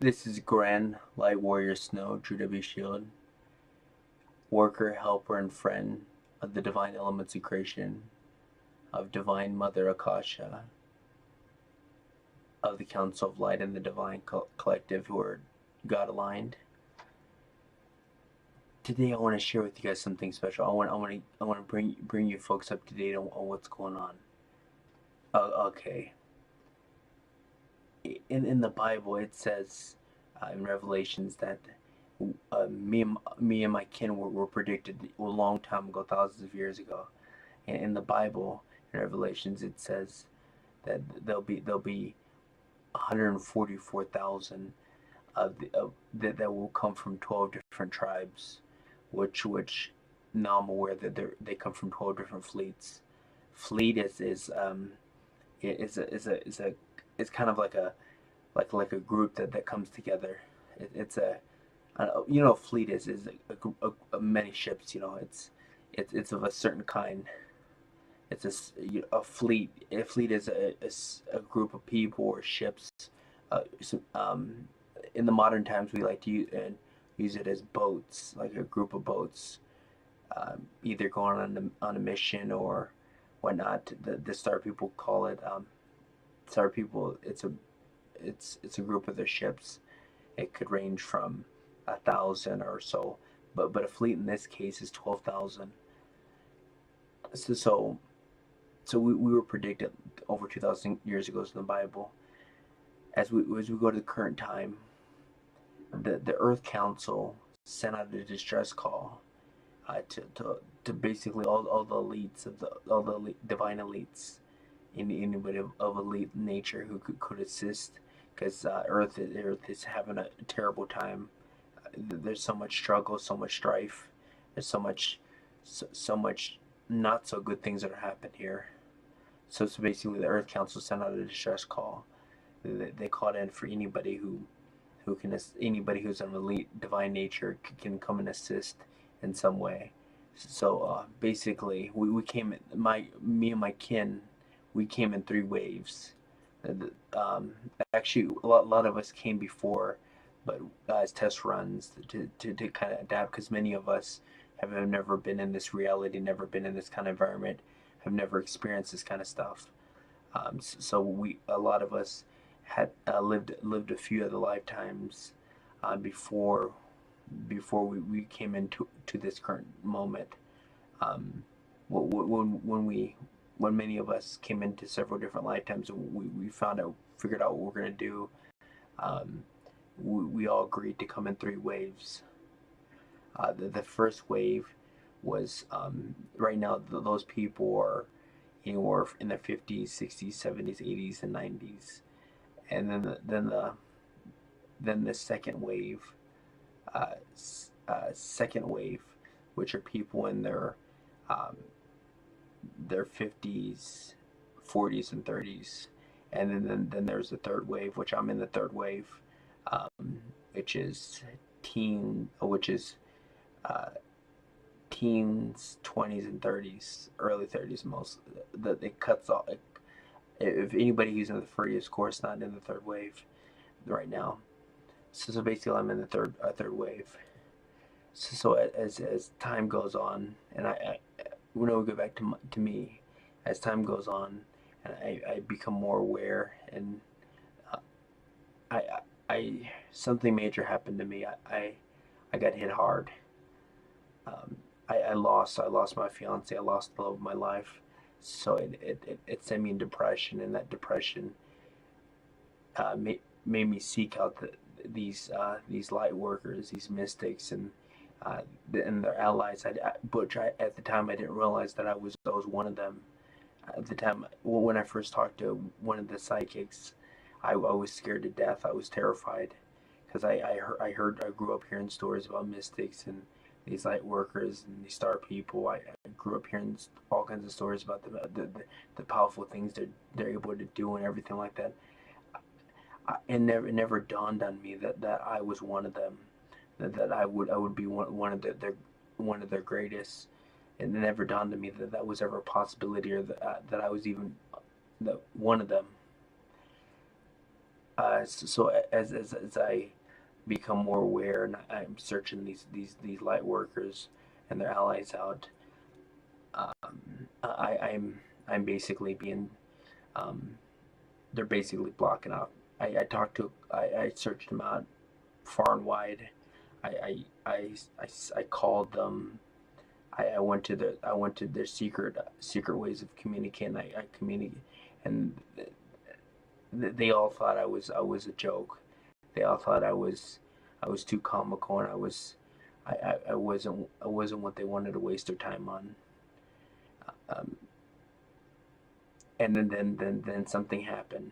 This is Grand, Light Warrior Snow, Drew W. Shield, worker, helper, and friend of the divine elements of creation, of Divine Mother Akasha, of the Council of Light and the Divine Collective who are God aligned. Today I want to share with you guys something special. I want to bring you folks up to date on what's going on. Okay. In the Bible it says in Revelations that me and my kin were predicted a long time ago, thousands of years ago. And in the Bible, in Revelations, it says that there'll be 144,000 that will come from 12 different tribes, which now I'm aware that they come from 12 different fleets. Fleet is it's kind of like a group that comes together. It's a fleet is many ships. It's of a certain kind. It's a fleet. A fleet is a group of people or ships. So, in the modern times, we like to use it as boats, like a group of boats, either going on a mission or whatnot. The Star People call it Star People. It's a group of their ships. It could range from 1,000 or so, but a fleet in this case is 12,000. So so so we were predicted over 2,000 years ago in the Bible. As we go to the current time, the Earth Council sent out a distress call to basically all the elites of all the divine elites, anybody of elite nature who could assist, because Earth is having a terrible time. There's so much struggle, so much strife. There's so much not so good things that are happening here. So basically, the Earth Council sent out a distress call. They called in for anybody who can anybody who's an elite divine nature can come and assist in some way. So basically, we came my me and my kin, we came in three waves. Um, Actually, a lot of us came before, but as test runs to kind of adapt, because many of us have never been in this reality, never been in this kind of environment, have never experienced this kind of stuff. So a lot of us had lived a few of the lifetimes before we came into this current moment. Um, when many of us came into several different lifetimes, we figured out what we're gonna do. Um, we all agreed to come in three waves. The first wave was right now those people are anywhere in their 50s, 60s, 70s, 80s, and 90s. And then the uh, second wave, which are people in um, their 50s, 40s, and 30s. And then there's the third wave, which I'm in the third wave, which is which is uh, teens, 20s, and 30s, early 30s most. That it cuts off. If anybody who's in the 30th course not in the third wave right now. So basically, I'm in the third wave. So as time goes on, and when we go back to me, as time goes on, and I become more aware, and uh, I something major happened to me. I got hit hard. Um, I lost my fiance. I lost the love of my life. So it sent me in depression, and that depression made me seek out these light workers, these mystics, uh, and their allies. At the time I didn't realize that I was one of them. At the time, when I first talked to one of the psychics, I was scared to death. I was terrified because I grew up hearing stories about mystics and these light workers and these star people. I grew up hearing all kinds of stories about the powerful things they're able to do and everything like that. It never dawned on me that I was one of them, that I would be one of one of their greatest. And it never dawned on me that that was ever a possibility, or that I was even one of them. As I become more aware and I'm searching these light workers and their allies out, I'm basically being um, they're basically blocking out. I talked to I searched them out far and wide. I called them. I went to their secret ways of communicating. I communicate, and they all thought I was a joke. They all thought I was too comical, and I wasn't what they wanted to waste their time on. Um, and then something happened.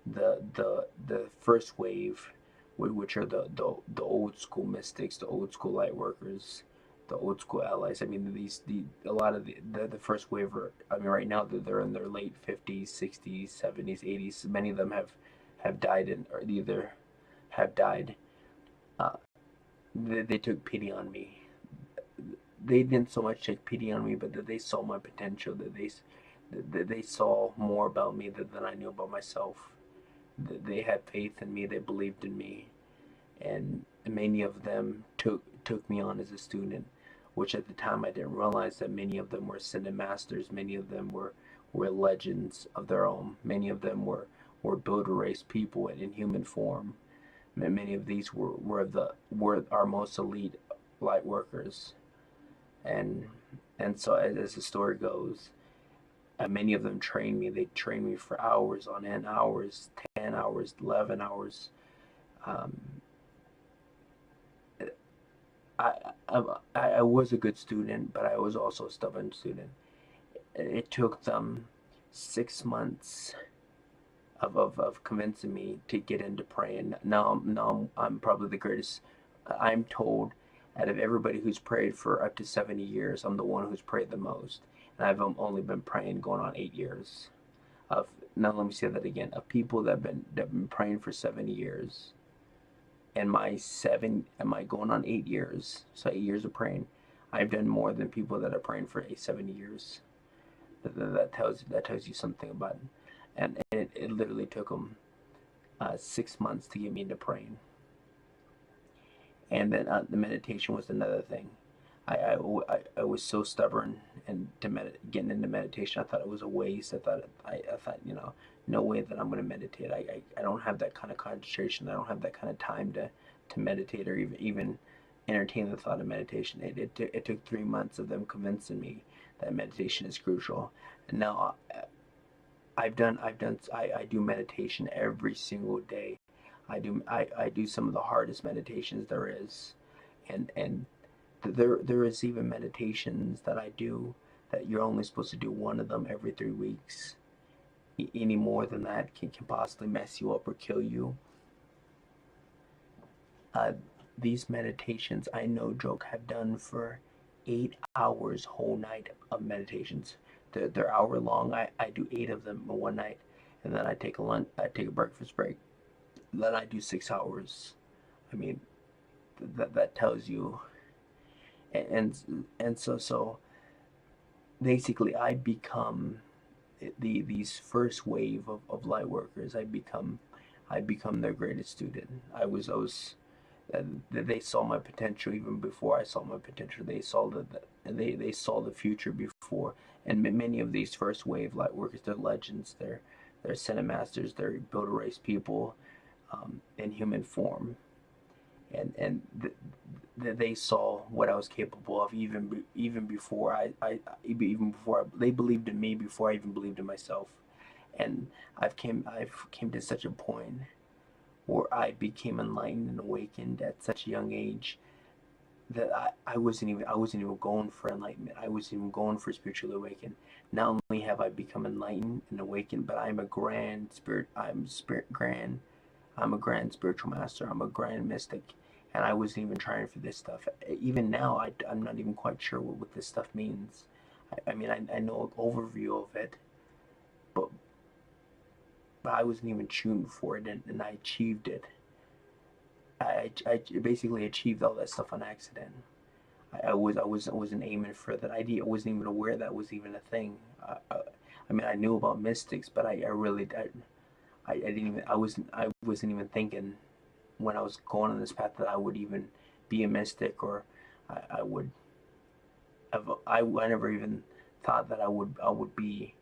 The first wave, which are the old school mystics, the old school light workers, the old school allies. I mean, the a lot of the first wave are. I mean, right now they're in their late 50s, 60s, 70s, 80s. Many of them have died or either have died. Uh, they took pity on me. They didn't so much take pity on me, but that they saw my potential. That they saw more about me than I knew about myself. They had faith in me. They believed in me, and many of them took me on as a student, which at the time I didn't realize that many of them were ascended masters. Many of them were legends of their own. Many of them were builder race people in human form. Many of these were our most elite light workers, and so as the story goes, many of them trained me. They trained me for hours on end, hours, 10 hours, 11 hours. Um, I, I was a good student, but I was also a stubborn student. It took them 6 months of convincing me to get into praying. Now I'm probably the greatest. I'm told out of everybody who's prayed for up to 70 years, I'm the one who's prayed the most. And I've only been praying going on 8 years. Of Now let me say that again. Of people that have been praying for 70 years, and am I going on 8 years? So 8 years of praying. I've done more than people that are praying for 70 years. That tells you something about it. And it literally took them 6 months to get me into praying. And then the meditation was another thing. I was so stubborn and getting into meditation. I thought it was a waste. I thought, no way that I'm going to meditate. I don't have that kind of concentration. I don't have that kind of time to meditate or even entertain the thought of meditation. It took 3 months of them convincing me that meditation is crucial. And now I do meditation every single day. I do some of the hardest meditations there is, and there is even meditations that I do that you're only supposed to do one of them every 3 weeks. Any more than that can possibly mess you up or kill you. Uh, these meditations, I no joke, have done for 8 hours whole night of meditations. They're hour long. I do 8 of them in one night, and then I take a lunch. I take a breakfast break. Then I do 6 hours. I mean, that tells you. And so basically, I become these first wave of light workers. I become their greatest student. I was they saw my potential even before I saw my potential. They saw the future before. And many of these first wave light workers, they're legends. They're cinemasters. They're builder race people in human form, and they saw what I was capable of even before even before they believed in me before I even believed in myself. And I've came to such a point where I became enlightened and awakened at such a young age that I wasn't even going for enlightenment. I wasn't even going for spiritual awakening. Not only have I become enlightened and awakened, but I'm a grand spirit. I'm a grand spiritual master. I'm a grand mystic, and I wasn't even trying for this stuff. Even now, I'm not even quite sure what this stuff means. I mean, I know an overview of it, but I wasn't even tuned for it, and I achieved it. I basically achieved all that stuff on accident. I wasn't aiming for that idea. I wasn't even aware that was even a thing. I mean, I knew about mystics, but I really I didn't even I wasn't even thinking when I was going on this path that I would even be a mystic, or I would have. I never even thought that I would be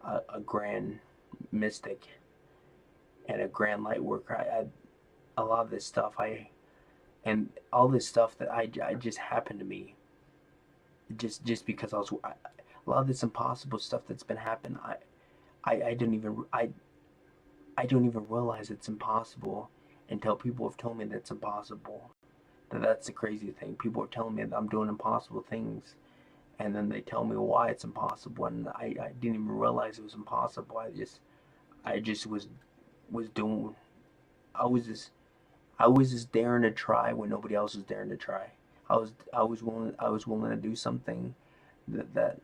a grand mystic and a grand light worker. A lot of this stuff and all this stuff that I just happened to me just because a lot of this impossible stuff that's been happening. I don't even I don't even realize it's impossible until people have told me that it's impossible. That's the crazy thing. People are telling me that I'm doing impossible things, and then they tell me why it's impossible, and I didn't even realize it was impossible. I just was doing. I was just I was just daring to try when nobody else was daring to try. I was willing to do something that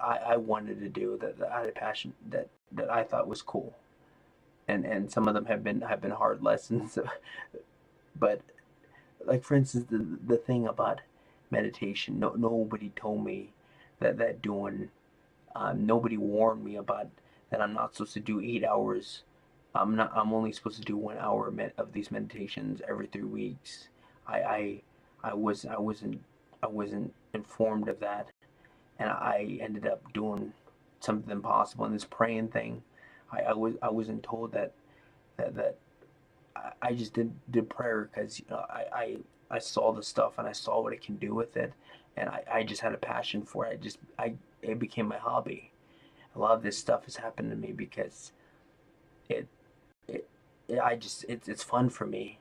I wanted to do, that I had a passion, that I thought was cool. And some of them have been hard lessons. But like, for instance, the thing about meditation, nobody told me that doing, nobody warned me about that I'm not supposed to do 8 hours. I'm only supposed to do 1 hour of these meditations every 3 weeks. I I wasn't informed of that, and I ended up doing something impossible. And this praying thing, I wasn't told that I just did prayer because, I saw the stuff and I saw what it can do with it, and I just had a passion for it. It became my hobby. A lot of this stuff has happened to me because it it, it's fun for me,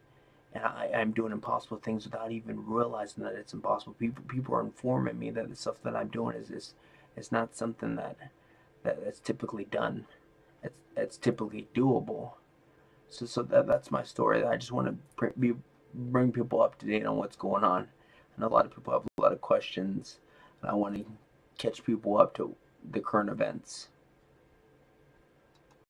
and I'm doing impossible things without even realizing that it's impossible. People are informing me that the stuff that I'm doing is not something that's typically done. It's typically doable. So that's my story. I just want to bring people up to date on what's going on. And a lot of people have a lot of questions, and I want to catch people up to the current events.